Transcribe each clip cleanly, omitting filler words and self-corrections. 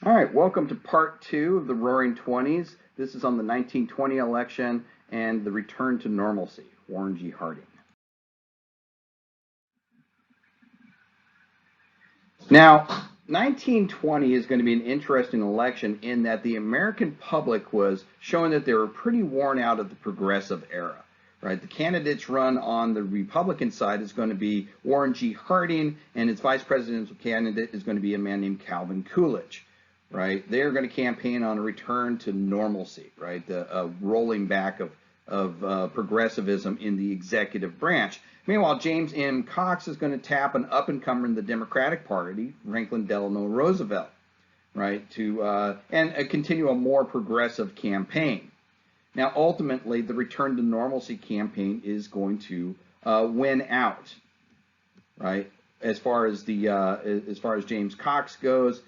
All right, welcome to part two of the Roaring Twenties. This is on the 1920 election and the return to normalcy, Warren G. Harding. Now, 1920 is going to be an interesting election in that the American public was showing that they were pretty worn out of the progressive era. Right, the candidates run on the Republican side is going to be Warren G. Harding, and its vice presidential candidate is going to be a man named Calvin Coolidge. Right, they're going to campaign on a return to normalcy. Right, the rolling back of progressivism in the executive branch. Meanwhile, James M. Cox is going to tap an up-and-comer in the Democratic Party, Franklin Delano Roosevelt, right, to continue a more progressive campaign. Now, ultimately, the return to normalcy campaign is going to win out, right? As far as James Cox goes,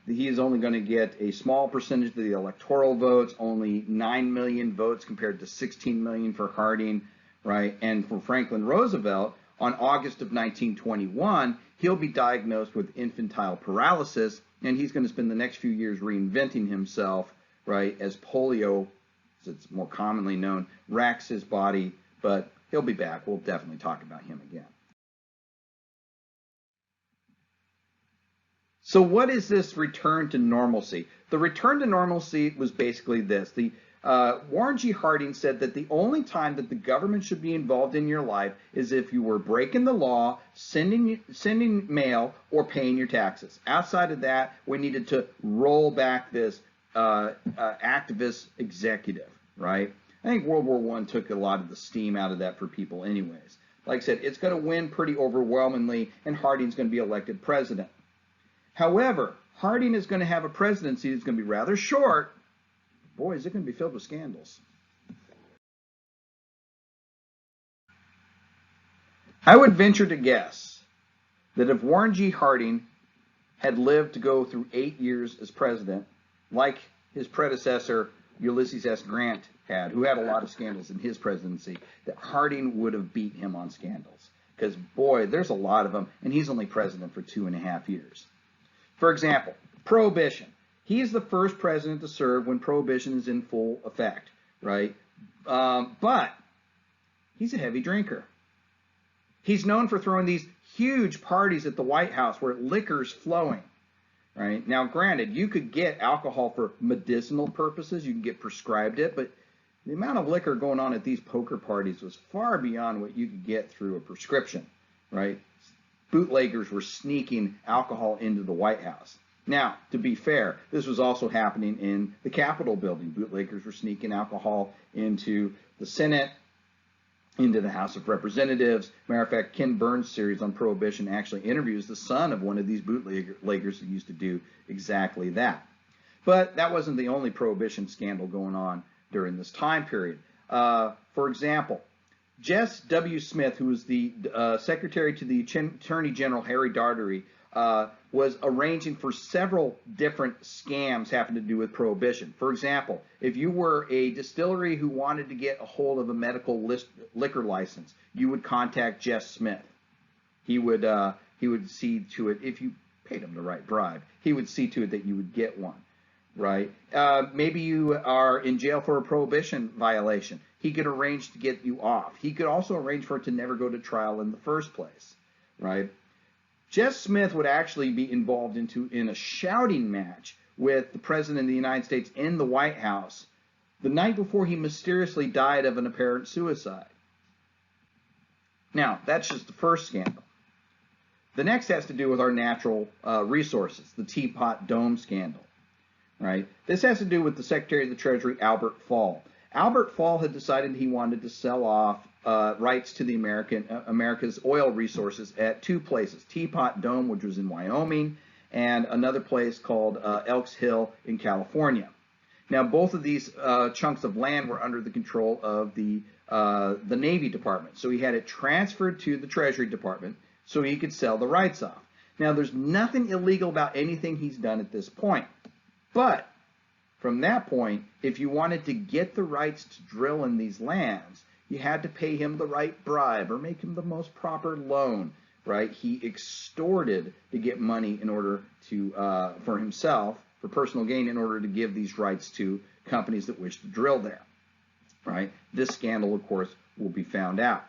he is only going to get a small percentage of the electoral votes, only 9 million votes compared to 16 million for Harding, right? And for Franklin Roosevelt, on August of 1921, he'll be diagnosed with infantile paralysis, and he's going to spend the next few years reinventing himself, right, as polio, as it's more commonly known, racks his body, but he'll be back. We'll definitely talk about him again. So what is this return to normalcy? The return to normalcy was basically this. Warren G. Harding said that the only time that the government should be involved in your life is if you were breaking the law, sending mail, or paying your taxes. Outside of that, we needed to roll back this activist executive, right? I think World War I took a lot of the steam out of that for people anyways. Like I said, it's going to win pretty overwhelmingly, and Harding's going to be elected president. However, Harding is going to have a presidency that's going to be rather short. Boy, is it going to be filled with scandals. I would venture to guess that if Warren G. Harding had lived to go through 8 years as president, like his predecessor Ulysses S. Grant had, who had a lot of scandals in his presidency, that Harding would have beat him on scandals. Because, boy, there's a lot of them, and he's only president for 2.5 years. For example, Prohibition. He is the first president to serve when Prohibition is in full effect, right? But he's a heavy drinker. He's known for throwing these huge parties at the White House where liquor's flowing, right? Now, granted, you could get alcohol for medicinal purposes. You can get prescribed it, but the amount of liquor going on at these poker parties was far beyond what you could get through a prescription, right? Bootleggers were sneaking alcohol into the White House. Now, to be fair, this was also happening in the Capitol building. Bootleggers were sneaking alcohol into the Senate, into the House of Representatives. Matter of fact, Ken Burns' series on Prohibition actually interviews the son of one of these bootleggers who used to do exactly that. But that wasn't the only Prohibition scandal going on during this time period. For example, Jess W. Smith, who was the secretary to the Attorney General Harry Daugherty, was arranging for several different scams having to do with Prohibition. For example, if you were a distillery who wanted to get a hold of a medical liquor license, you would contact Jess Smith. He would see to it, if you paid him the right bribe, he would see to it that you would get one. Right? Maybe you are in jail for a Prohibition violation. He could arrange to get you off. He could also arrange for it to never go to trial in the first place. Right? Jess Smith would actually be involved in a shouting match with the President of the United States in the White House the night before he mysteriously died of an apparent suicide. Now, that's just the first scandal. The next has to do with our natural resources, the Teapot Dome scandal. Right? This has to do with the Secretary of the Treasury, Albert Fall. Albert Fall had decided he wanted to sell off rights to the America's oil resources at two places, Teapot Dome, which was in Wyoming, and another place called Elks Hill in California. Now, both of these chunks of land were under the control of the Navy Department, so he had it transferred to the Treasury Department so he could sell the rights off. Now, there's nothing illegal about anything he's done at this point. But from that point, if you wanted to get the rights to drill in these lands, you had to pay him the right bribe or make him the most proper loan, right? He extorted to get money in order to for himself for personal gain in order to give these rights to companies that wish to drill there, right? This scandal, of course, will be found out.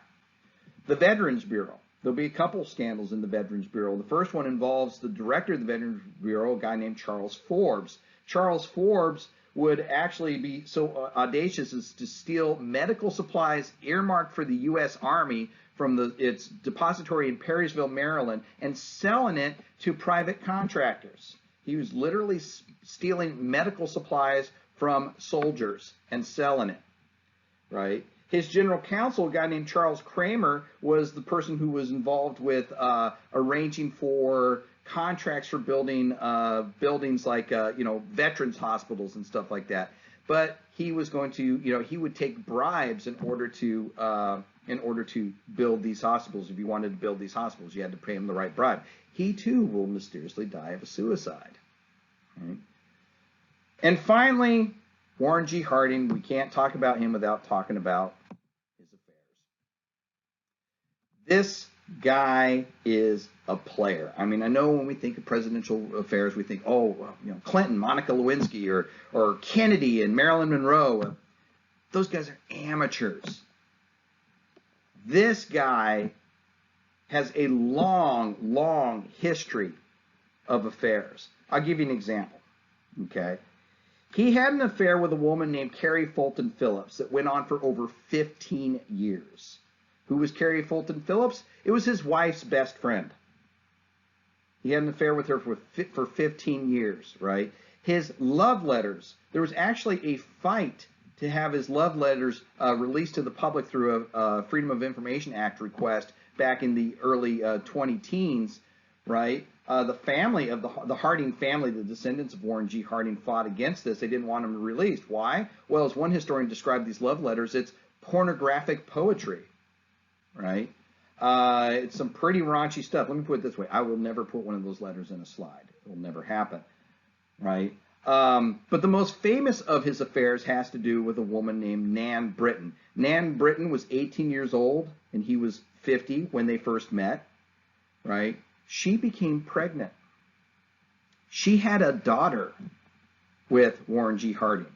The Veterans Bureau. There'll be a couple scandals in the Veterans Bureau. The first one involves the director of the Veterans Bureau, a guy named Charles Forbes. Charles Forbes would actually be so audacious as to steal medical supplies earmarked for the U.S. Army from its depository in Perrysville, Maryland, and selling it to private contractors. He was literally stealing medical supplies from soldiers and selling it, right? His general counsel, a guy named Charles Kramer, was the person who was involved with arranging for contracts for building buildings like veterans hospitals and stuff like that. But he was going to, he would take bribes in order to build these hospitals. If you wanted to build these hospitals, you had to pay him the right bribe. He too will mysteriously die of a suicide. Right? And finally, Warren G. Harding. We can't talk about him without talking about his affairs. This guy is a player. I mean, I know when we think of presidential affairs, we think, oh, well, Clinton, Monica Lewinsky, or Kennedy and Marilyn Monroe. Those guys are amateurs. This guy has a long, long history of affairs. I'll give you an example, okay? He had an affair with a woman named Carrie Fulton Phillips that went on for over 15 years. Who was Carrie Fulton Phillips? It was his wife's best friend. He had an affair with her for 15 years, right? His love letters, there was actually a fight to have his love letters released to the public through a Freedom of Information Act request back in the early 20-teens, right? The family of the Harding family, the descendants of Warren G. Harding, fought against this. They didn't want them released. Why? Well, as one historian described these love letters, it's pornographic poetry, right? It's some pretty raunchy stuff. Let me put it this way. I will never put one of those letters in a slide. It will never happen, right? But the most famous of his affairs has to do with a woman named Nan Britton. Nan Britton was 18 years old, and he was 50 when they first met, right? She became pregnant. She had a daughter with Warren G. Harding.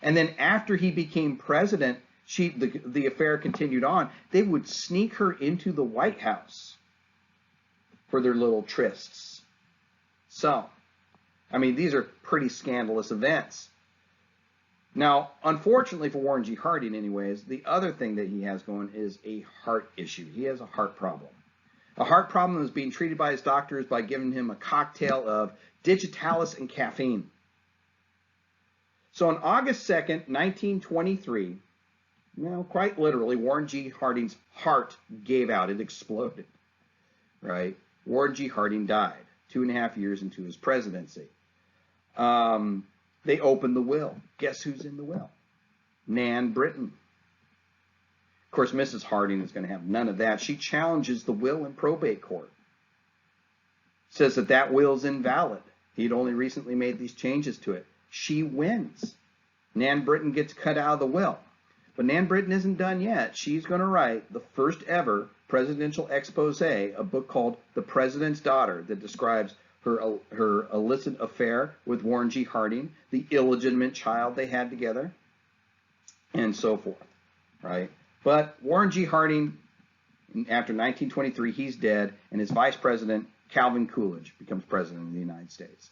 And then after he became president, the affair continued on. They would sneak her into the White House for their little trysts. So, I mean, these are pretty scandalous events. Now, unfortunately for Warren G. Harding anyways, the other thing that he has going is a heart issue. He has a heart problem. A heart problem is being treated by his doctors by giving him a cocktail of digitalis and caffeine. So on August 2nd, 1923, quite literally, Warren G. Harding's heart gave out. It exploded, right? Warren G. Harding died 2.5 years into his presidency. They opened the will. Guess who's in the will? Nan Britton. Of course, Mrs. Harding is going to have none of that. She challenges the will in probate court. Says that will's invalid. He'd only recently made these changes to it. She wins. Nan Britton gets cut out of the will. But Nan Britton isn't done yet. She's going to write the first ever presidential expose, a book called The President's Daughter, that describes her illicit affair with Warren G. Harding, the illegitimate child they had together, and so forth, right? But Warren G. Harding, after 1923, he's dead, and his vice president, Calvin Coolidge, becomes president of the United States.